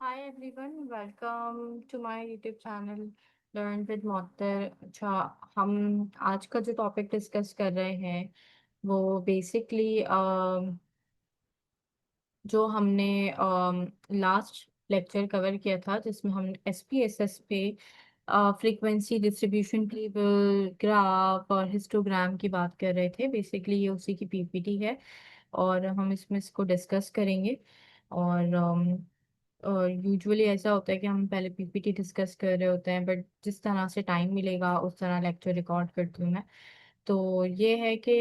Hi everyone, welcome to my YouTube channel learn with मोत्तर। अच्छा, हम आज का जो टॉपिक डिस्कस कर रहे हैं वो बेसिकली जो हमने लास्ट लेक्चर कवर किया था जिसमें हम एसपीएसएस पे फ्रीक्वेंसी डिस्ट्रीब्यूशन टेबल, ग्राफ और हिस्टोग्राम की बात कर रहे थे। बेसिकली ये उसी की पीपीटी है और हम इसमें इसको डिस्कस करेंगे। और यूजुअली ऐसा होता है कि हम पहले पीपीटी डिस्कस कर रहे होते हैं, बट जिस तरह से टाइम मिलेगा उस तरह लेक्चर रिकॉर्ड करती हूँ मैं। तो ये है कि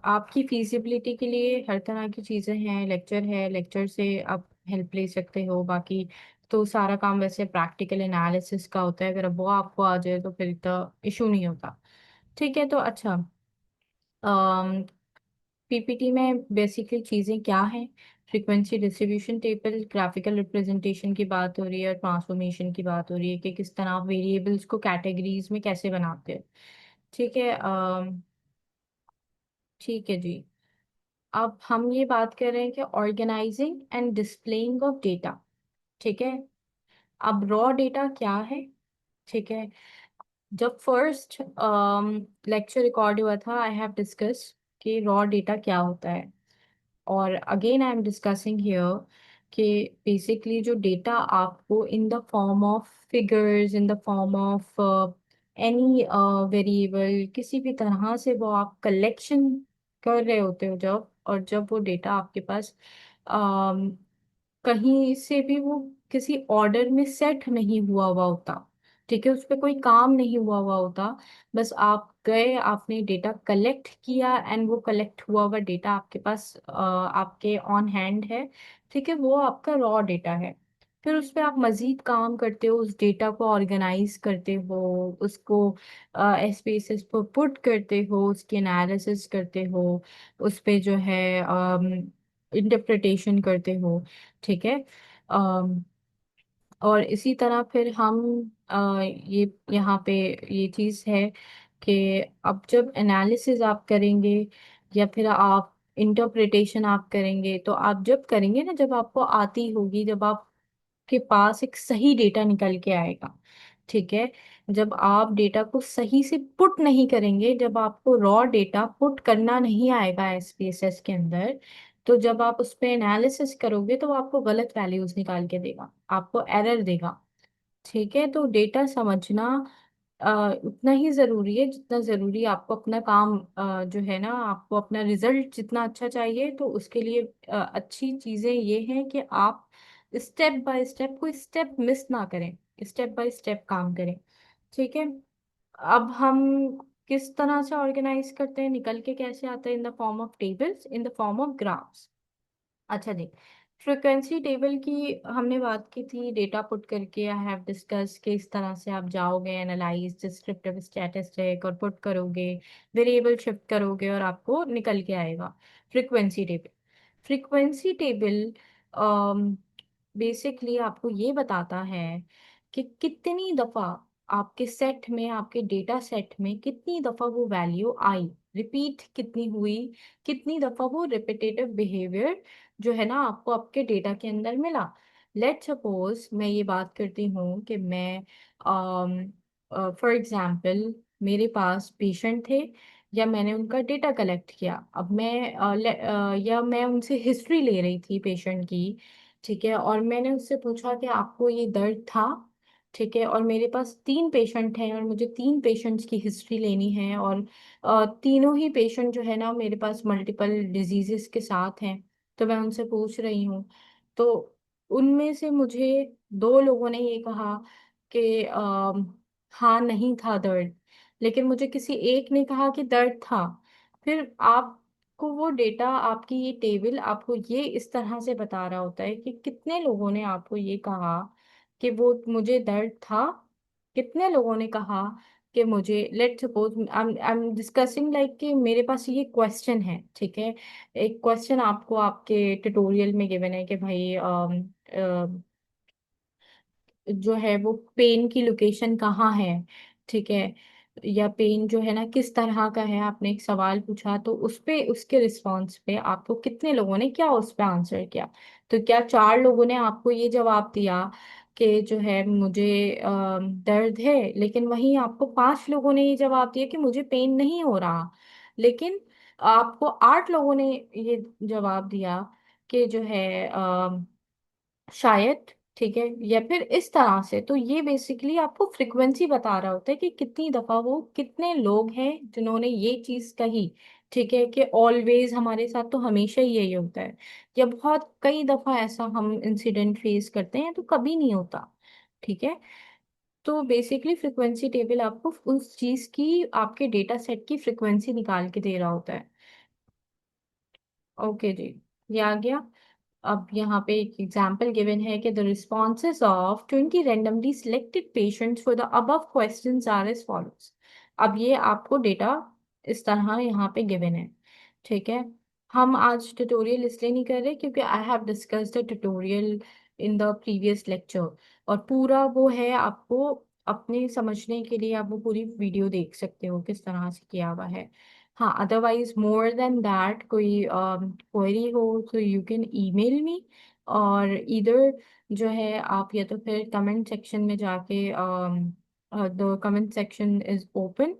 आपकी फिजिबिलिटी के लिए हर तरह की चीज़ें हैं। लेक्चर है, लेक्चर से आप हेल्प ले सकते हो। बाकी तो सारा काम वैसे प्रैक्टिकल एनालिसिस का होता है। अगर अब वो आपको आ जाए तो फिर इतना इशू नहीं होता। ठीक है, तो अच्छा, पीपीटी में बेसिकली चीज़ें क्या हैं? Frequency distribution table, graphical representation की बात हो रही है और ट्रांसफॉर्मेशन की बात हो रही है कि किस तरह आप वेरिएबल्स को कैटेगरीज में कैसे बनाते हो। ठीक है, ठीक है जी। अब हम ये बात कर रहे हैं कि organizing and displaying of data. ठीक है, अब रॉ डेटा क्या है? ठीक है, जब फर्स्ट लेक्चर रिकॉर्ड हुआ था आई हैव डिस्कस कि रॉ डेटा क्या होता है। और again I am discussing here कि बेसिकली जो डेटा आपको in the form of figures, in the form of any variable, किसी भी तरह से वो आप कलेक्शन कर रहे होते हो जब, और जब वो डेटा आपके पास कहीं से भी वो किसी ऑर्डर में सेट नहीं हुआ हुआ होता। ठीक है, उस पर कोई काम नहीं हुआ हुआ होता। बस आप गए, आपने डेटा कलेक्ट किया एंड वो कलेक्ट हुआ हुआ डेटा आपके पास आपके ऑन हैंड है। ठीक है, वो आपका रॉ डेटा है। फिर उस पर आप मजीद काम करते हो, उस डेटा को ऑर्गेनाइज करते हो, उसको एसपीएसएस पर पुट करते हो, उसकी एनालिसिस करते हो, उस पे जो है इंटरप्रिटेशन करते हो। ठीक है, अम, और इसी तरह फिर हम ये यहाँ पे ये चीज़ है कि अब जब एनालिसिस आप करेंगे या फिर आप इंटरप्रिटेशन आप करेंगे, तो आप जब करेंगे ना, जब आपको आती होगी, जब आपके पास एक सही डेटा निकल के आएगा। ठीक है, जब आप डेटा को सही से पुट नहीं करेंगे, जब आपको रॉ डेटा पुट करना नहीं आएगा एसपीएसएस के अंदर, तो जब आप उस पर एनालिसिस करोगे तो वो आपको गलत वैल्यूज निकाल के देगा, आपको एरर देगा। ठीक है, तो डेटा समझना उतना ही जरूरी है जितना जरूरी आपको अपना काम जो है ना, आपको अपना रिजल्ट जितना अच्छा चाहिए। तो उसके लिए अच्छी चीजें ये हैं कि आप स्टेप बाय स्टेप कोई स्टेप मिस ना करें, स्टेप बाय स्टेप काम करें। ठीक है, अब हम किस तरह से ऑर्गेनाइज करते हैं, निकल के कैसे आता है? In the form of tables, in the form of graphs. अच्छा जी, फ्रिक्वेंसी टेबल की हमने बात की थी, डेटा पुट करके आई हैव डिस्कस कि इस तरह से आप जाओगे, एनालाइज डिस्क्रिप्टिव स्टैटिस्टिक और पुट करोगे, वेरिएबल शिफ्ट करोगे और आपको निकल के आएगा frequency table. Frequency table basically आपको ये बताता है कि कितनी दफा आपके सेट में, आपके डेटा सेट में कितनी दफा वो वैल्यू आई, रिपीट कितनी हुई, कितनी दफा वो रिपीटेटिव बिहेवियर जो है ना आपको आपके डेटा के अंदर मिला। लेट सपोज मैं ये बात करती हूँ कि मैं फॉर एग्जांपल मेरे पास पेशेंट थे, या मैंने उनका डेटा कलेक्ट किया। अब मैं या मैं उनसे हिस्ट्री ले रही थी पेशेंट की। ठीक है, और मैंने उससे पूछा कि आपको ये दर्द था। ठीक है, और मेरे पास 3 पेशेंट हैं और मुझे 3 पेशेंट्स की हिस्ट्री लेनी है, और तीनों ही पेशेंट जो है ना मेरे पास मल्टीपल डिजीजेस के साथ हैं। तो मैं उनसे पूछ रही हूँ, तो उनमें से मुझे 2 लोगों ने ये कहा कि हाँ नहीं था दर्द, लेकिन मुझे किसी एक ने कहा कि दर्द था। फिर आपको वो डेटा, आपकी ये टेबल आपको ये इस तरह से बता रहा होता है कि कितने लोगों ने आपको ये कहा कि वो मुझे दर्द था, कितने लोगों ने कहा कि मुझे, let suppose I am discussing like कि मेरे पास ये क्वेश्चन है। ठीक है, एक क्वेश्चन आपको आपके ट्यूटोरियल में गिवन है कि भाई जो है वो पेन की लोकेशन कहाँ है। ठीक है, या पेन जो है ना किस तरह का है, आपने एक सवाल पूछा तो उस पे, उसके रिस्पॉन्स पे आपको कितने लोगों ने क्या उस पे आंसर किया। तो क्या 4 लोगों ने आपको ये जवाब दिया कि जो है मुझे दर्द है, लेकिन वहीं आपको 5 लोगों ने ये जवाब दिया कि मुझे पेन नहीं हो रहा, लेकिन आपको 8 लोगों ने ये जवाब दिया कि जो है शायद, ठीक है, या फिर इस तरह से। तो ये बेसिकली आपको फ्रिक्वेंसी बता रहा होता है कि कितनी दफा वो, कितने लोग हैं जिन्होंने ये चीज कही। ठीक है, कि ऑलवेज हमारे साथ तो हमेशा ही यही होता है, या बहुत कई दफा ऐसा हम इंसिडेंट फेस करते हैं तो कभी नहीं होता। ठीक है, तो बेसिकली फ्रिक्वेंसी टेबल आपको उस चीज की, आपके डेटा सेट की फ्रिक्वेंसी निकाल के दे रहा होता है। ओके जी, ये आ गया। अब यहाँ पे एक एग्जाम्पल गिवन है कि the responses of 20 randomly selected patients for the above questions are as follows। अब ये आपको डेटा इस तरह यहाँ पे गिवन है। ठीक है, हम आज ट्यूटोरियल इसलिए नहीं कर रहे क्योंकि I have discussed the tutorial in the previous lecture, और पूरा वो है आपको अपने समझने के लिए, आप वो पूरी वीडियो देख सकते हो किस तरह से किया हुआ है। हाँ, अदरवाइज मोर देन दैट कोई क्वेरी हो तो यू कैन ईमेल मी, और इधर जो है आप या तो फिर कमेंट सेक्शन में जाके, the comment section is open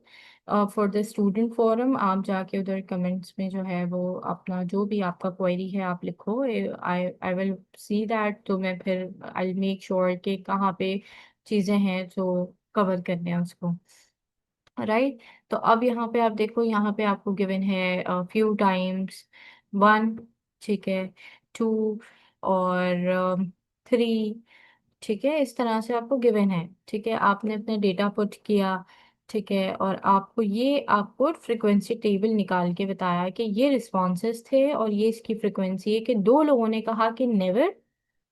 for the student forum, आप जाके उधर कमेंट्स में जो है वो अपना जो भी आपका क्वेरी है आप लिखो, आई आई विल सी दैट, तो मैं फिर आई मेक श्योर कि कहाँ पे चीज़ें हैं जो कवर करने हैं उसको। राइट, तो अब यहाँ पे आप देखो, यहाँ पे आपको गिवन है फ्यू टाइम्स, 1, ठीक है, 2, और 3। ठीक है, इस तरह से आपको गिवन है। ठीक है, आपने अपने डेटा पुट किया। ठीक है, और आपको ये, आपको फ्रिक्वेंसी टेबल निकाल के बताया कि ये रिस्पॉन्सेस थे और ये इसकी फ्रिक्वेंसी है, कि 2 लोगों ने कहा कि नेवर,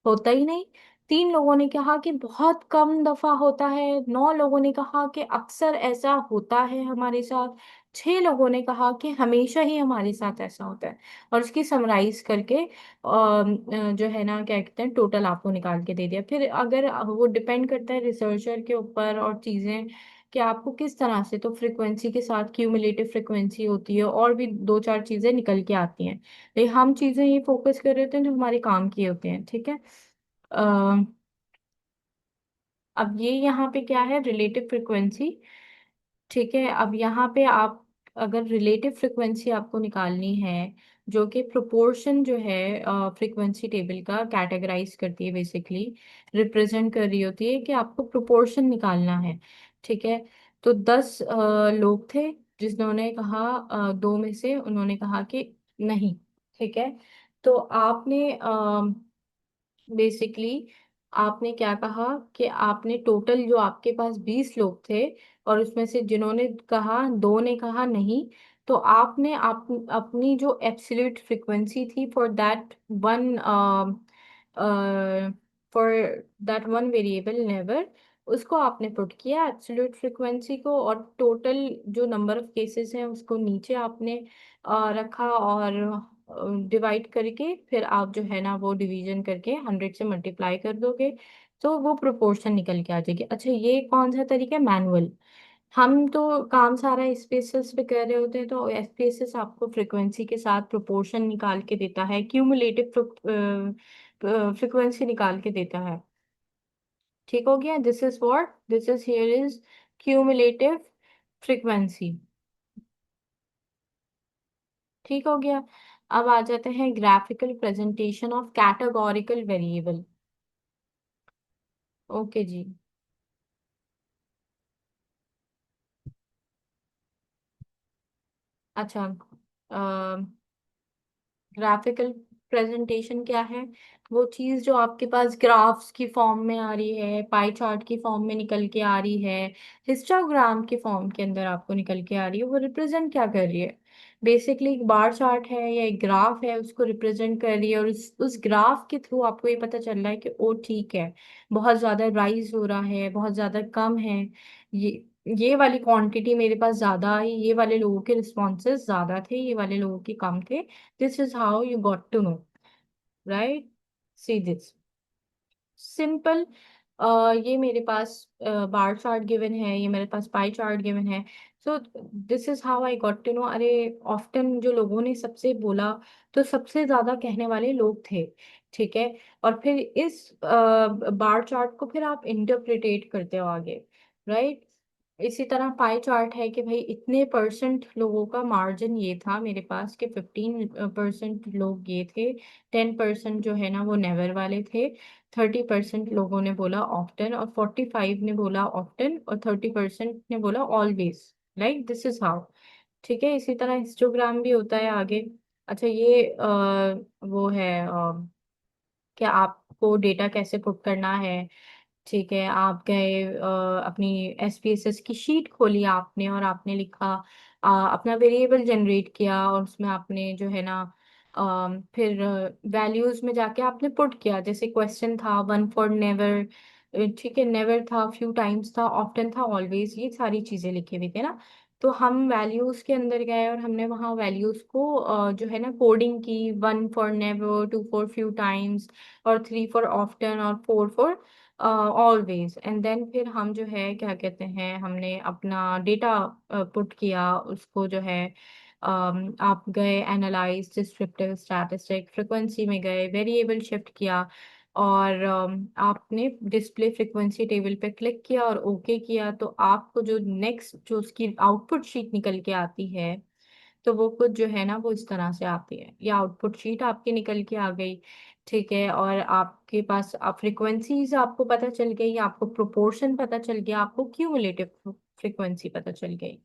होता ही नहीं। 3 लोगों ने कहा कि बहुत कम दफा होता है। 9 लोगों ने कहा कि अक्सर ऐसा होता है हमारे साथ। 6 लोगों ने कहा कि हमेशा ही हमारे साथ ऐसा होता है। और उसकी समराइज करके जो है ना, क्या कहते हैं, टोटल आपको निकाल के दे दिया। फिर अगर वो डिपेंड करता है रिसर्चर के ऊपर और चीजें, कि आपको किस तरह से, तो फ्रिक्वेंसी के साथ क्यूमुलेटिव फ्रिक्वेंसी होती है और भी 2-4 चीजें निकल के आती हैं, लेकिन हम चीजें ये फोकस कर रहे होते हैं जो हमारे काम की होते हैं। ठीक है, अ, अब ये यहाँ पे क्या है, रिलेटिव फ्रिक्वेंसी। ठीक है, अब यहाँ पे आप, अगर रिलेटिव फ्रिक्वेंसी आपको निकालनी है, जो कि प्रोपोर्शन जो है फ्रीक्वेंसी टेबल का कैटेगराइज करती है, बेसिकली रिप्रेजेंट कर रही होती है कि आपको प्रोपोर्शन निकालना है। ठीक है, तो 10 लोग थे जिन्होंने कहा, 2 में से उन्होंने कहा कि नहीं। ठीक है, तो आपने बेसिकली आपने क्या कहा, कि आपने टोटल जो आपके पास 20 लोग थे, और उसमें से जिन्होंने कहा, 2 ने कहा नहीं, तो आपने अपनी जो एब्सोल्यूट फ्रिक्वेंसी थी one for that one variable never, उसको आपने पुट किया एब्सोल्यूट फ्रिक्वेंसी को, और टोटल जो नंबर ऑफ केसेस हैं उसको नीचे आपने रखा, और डिवाइड करके फिर आप जो है ना वो डिवीजन करके 100 से मल्टीप्लाई कर दोगे, तो वो प्रोपोर्शन निकल के आ जाएगी। अच्छा, ये कौन सा तरीका है, मैनुअल। हम तो काम सारा एसपीएसएस पे कर रहे होते हैं, तो एसपीएसएस आपको फ्रिक्वेंसी के साथ प्रोपोर्शन निकाल के देता है, क्यूमुलेटिव फ्रिक्वेंसी निकाल के देता है। ठीक हो गया, this is what, this is, here is cumulative frequency. ठीक हो गया। अब आ जाते हैं graphical presentation of categorical variable. Okay जी। अच्छा, ग्राफिकल प्रेजेंटेशन क्या है, वो चीज जो आपके पास ग्राफ्स की फॉर्म में आ रही है, पाई चार्ट की फॉर्म में निकल के आ रही है, हिस्टोग्राम के फॉर्म के अंदर आपको निकल के आ रही है, वो रिप्रेजेंट क्या कर रही है, बेसिकली एक बार चार्ट है या एक ग्राफ है, उसको रिप्रेजेंट कर रही है। और उस ग्राफ के थ्रू आपको ये पता चल रहा है कि ओ ठीक है, बहुत ज्यादा राइज हो रहा है, बहुत ज्यादा कम है, ये ये वाली क्वांटिटी मेरे पास ज्यादा आई, ये वाले लोगों के रिस्पॉन्सेज ज्यादा थे, ये वाले लोगों के कम थे। This is how you got to know, right? See this. Simple. ये मेरे पास बार चार्ट गिवन है, ये मेरे पास पाई चार्ट गिवन है। So this is how I got to know. अरे ऑफ्टन जो लोगों ने सबसे बोला, तो सबसे ज्यादा कहने वाले लोग थे, ठीक है। और फिर इस बार चार्ट को फिर आप इंटरप्रिटेट करते हो आगे, राइट। इसी तरह पाई चार्ट है कि भाई इतने परसेंट लोगों का मार्जिन ये था मेरे पास, कि 15% लोग ये थे, 10% जो है ना वो नेवर वाले थे, 30% लोगों ने बोला ऑफ्टन, और 45 ने बोला ऑफ्टन, और 30% ने बोला always. Like this is how, ठीक है। इसी तरह हिस्टोग्राम भी होता है आगे। अच्छा ये वो है कि आपको डेटा कैसे पुट करना है, ठीक है। आप गए अपनी एसपीएसएस की शीट खोली आपने, और आपने लिखा, अपना वेरिएबल जनरेट किया, और उसमें आपने जो है ना फिर वैल्यूज में जाके आपने पुट किया। जैसे क्वेश्चन था वन फॉर नेवर, ठीक है, नेवर था, फ्यू टाइम्स था, ऑफ्टन था, ऑलवेज, ये सारी चीजें लिखी हुई थी ना। तो हम वैल्यूज के अंदर गए और हमने वहाँ वैल्यूज को जो है ना कोडिंग की, one for never, two for few times, और थ्री फॉर ऑफ्टन, और four for always. And then फिर हम जो है क्या कहते हैं, हमने अपना डेटा पुट किया, उसको जो है आप गए एनालाइज, डिस्क्रिप्टिव, स्टैटिस्टिक, फ्रिक्वेंसी में गए, वेरिएबल शिफ्ट किया, और आपने डिस्प्ले फ्रिक्वेंसी टेबल पे क्लिक किया और ओके किया, तो आपको जो नेक्स्ट जो उसकी आउटपुट शीट निकल के आती है, तो वो कुछ जो है ना वो इस तरह से आती है। ये आउटपुट शीट आपकी निकल के आ गई, ठीक है। और आपके पास आप फ्रिक्वेंसीज आपको पता चल गई, आपको प्रोपोर्शन पता चल गया, आपको क्यूमुलेटिव फ्रिक्वेंसी पता चल गई,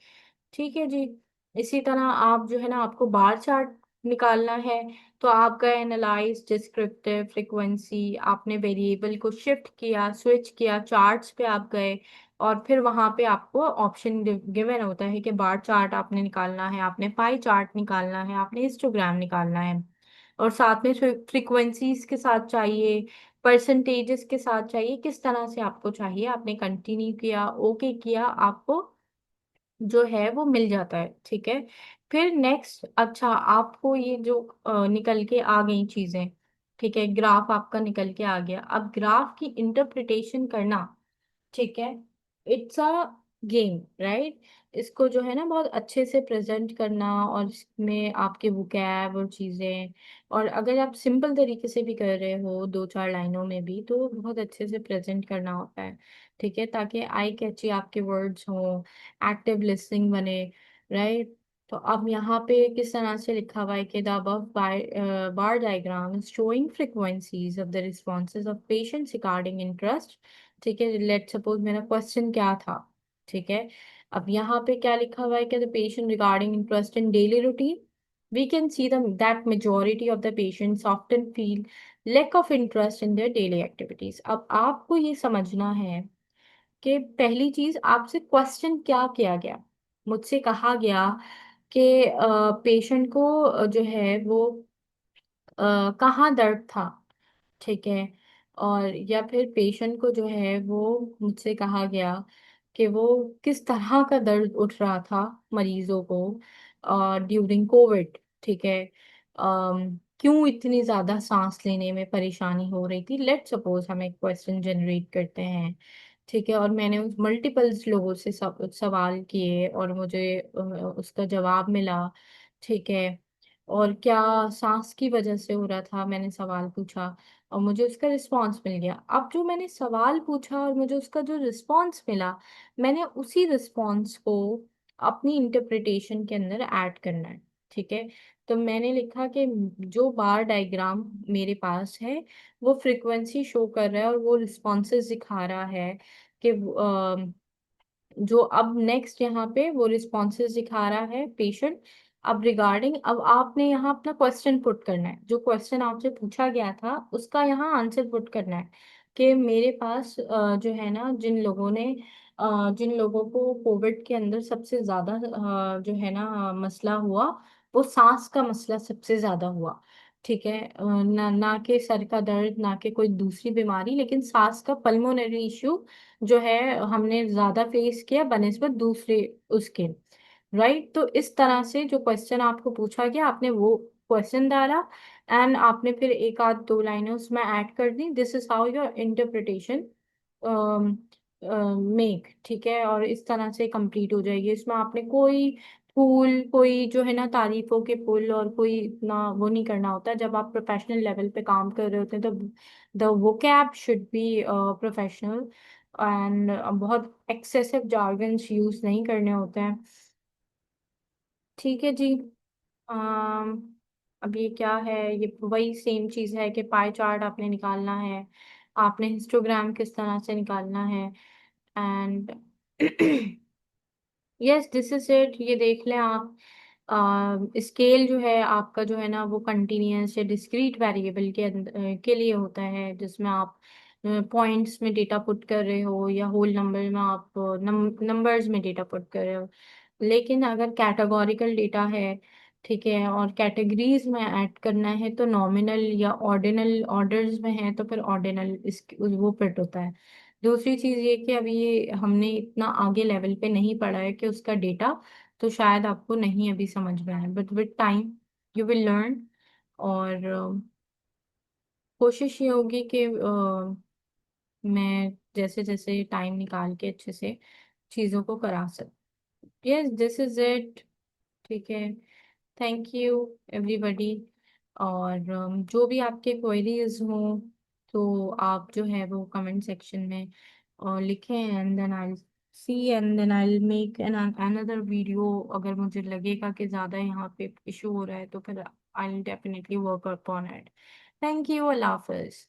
ठीक है जी। इसी तरह आप जो है ना, आपको बार चार्ट निकालना है, तो आप गए एनालाइज, डिस्क्रिप्टिव, फ्रिक्वेंसी, आपने वेरिएबल को शिफ्ट किया, स्विच किया, चार्ट्स पे आप गए, और फिर वहां पे आपको ऑप्शन गिवन होता है कि बार चार्ट आपने निकालना है, आपने पाई चार्ट निकालना है, आपने हिस्टोग्राम निकालना है, और साथ में फ्रीक्वेंसीज के साथ चाहिए, परसेंटेजेस के साथ चाहिए, किस तरह से आपको चाहिए। आपने कंटिन्यू किया, ओके किया, आपको जो है वो मिल जाता है, ठीक है। फिर नेक्स्ट, अच्छा आपको ये जो निकल के आ गई चीजें, ठीक है, ग्राफ आपका निकल के आ गया, अब ग्राफ की इंटरप्रिटेशन करना, ठीक है, इट्स अ गेम, राइट। इसको जो है ना बहुत अच्छे से प्रेजेंट करना, और इसमें आपके वोकैब और चीजें, और अगर आप सिंपल तरीके से भी कर रहे हो, दो चार लाइनों में भी, तो बहुत अच्छे से प्रेजेंट करना होता है, ठीक है, ताकि आई कैची आपके वर्ड्स हो, एक्टिव लिसनिंग बने, राइट। तो अब यहाँ पे किस तरह से लिखा हुआ है कि the above bar diagram showing frequencies of the responses of patients regarding interest, ठीक है। लेट सपोज मेरा क्वेश्चन क्या था, ठीक है। अब यहाँ पे क्या लिखा हुआ है कि the patient regarding interest in daily routine, we can see that majority of the patients often feel lack of interest in their daily activities। अब आपको ये समझना है कि पहली चीज, आपसे क्वेश्चन क्या किया गया। मुझसे कहा गया कि पेशेंट को जो है वो कहाँ दर्द था, ठीक है। और या फिर पेशेंट को जो है वो मुझसे कहा गया कि वो किस तरह का दर्द उठ रहा था मरीजों को ड्यूरिंग कोविड, ठीक है। क्यों इतनी ज्यादा सांस लेने में परेशानी हो रही थी। लेट सपोज हम एक क्वेश्चन जनरेट करते हैं, ठीक है, और मैंने उस मल्टीपल्स लोगों से सवाल किए, और मुझे उसका जवाब मिला, ठीक है। और क्या सांस की वजह से हो रहा था, मैंने सवाल पूछा, और मुझे उसका रिस्पांस मिल गया। अब जो मैंने सवाल पूछा और मुझे उसका जो रिस्पांस मिला, मैंने उसी रिस्पांस को अपनी इंटरप्रिटेशन के अंदर ऐड करना है, ठीक है। तो मैंने लिखा कि जो बार डायग्राम मेरे पास है वो फ्रीक्वेंसी शो कर रहा है, और वो रिस्पॉन्सेज दिखा रहा है कि जो अब नेक्स्ट यहाँ पे वो रिस्पॉन्सेज दिखा रहा है पेशेंट। अब रिगार्डिंग, अब आपने यहाँ अपना क्वेश्चन पुट करना है, जो क्वेश्चन आपसे पूछा गया था उसका यहाँ आंसर पुट करना है, कि मेरे पास जो है ना, जिन लोगों को कोविड के अंदर सबसे ज्यादा जो है ना मसला हुआ, वो सांस का मसला सबसे ज्यादा हुआ, ठीक है। ना कि सर का दर्द, ना कि कोई दूसरी बीमारी, लेकिन सांस का पल्मोनरी इश्यू जो है हमने ज्यादा फेस किया बनिस्बत दूसरे उसके, राइट। तो इस तरह से जो क्वेश्चन आपको पूछा गया, आपने वो क्वेश्चन डाला, एंड आपने फिर एक आध दो लाइनें उसमें ऐड कर दी। This is how your interpretation make, ठीक है, और इस तरह से कंप्लीट हो जाएगी। इसमें आपने कोई फूल, कोई जो है ना तारीफों के फूल, और कोई इतना वो नहीं करना होता है। जब आप प्रोफेशनल लेवल पे काम कर रहे होते हैं तो the vocab should be professional, and बहुत एक्सेसिव जार्गन्स यूज नहीं करने होते हैं। ठीक है जी। अब ये क्या है, ये वही सेम चीज़ है कि पाई चार्ट आपने निकालना है, आपने हिस्टोग्राम किस तरह से निकालना है, and yes this is it. ये देख लें आप, स्केल जो है आपका जो है ना वो कंटिन्यूअस या डिस्क्रीट वेरिएबल के लिए होता है, जिसमें आप पॉइंट्स में डेटा पुट कर रहे हो या होल नंबर में आप नंबर्स में डेटा पुट कर रहे हो। लेकिन अगर कैटेगोरिकल डेटा है, ठीक है, और कैटेगरीज में ऐड करना है तो नॉमिनल या ऑर्डिनल ऑर्डर्स में है तो फिर ऑर्डिनल इस वो फिट होता है। दूसरी चीज ये कि अभी ये हमने इतना आगे लेवल पे नहीं पढ़ा है कि उसका डेटा, तो शायद आपको नहीं अभी समझ में आए, but with time you will learn. और कोशिश ये होगी कि मैं जैसे जैसे टाइम निकाल के अच्छे से चीज़ों को करा सकूं। Yes this is it. ठीक है, थैंक यू एवरीबॉडी। और जो भी आपके क्वेरीज हों तो आप जो है वो कमेंट सेक्शन में लिखें, and then I see, and then I make an another video. अगर मुझे लगेगा कि ज़्यादा यहाँ पे इशू हो रहा है तो फिर I will definitely work upon it. Thank you, अल्लाह हाफिज़।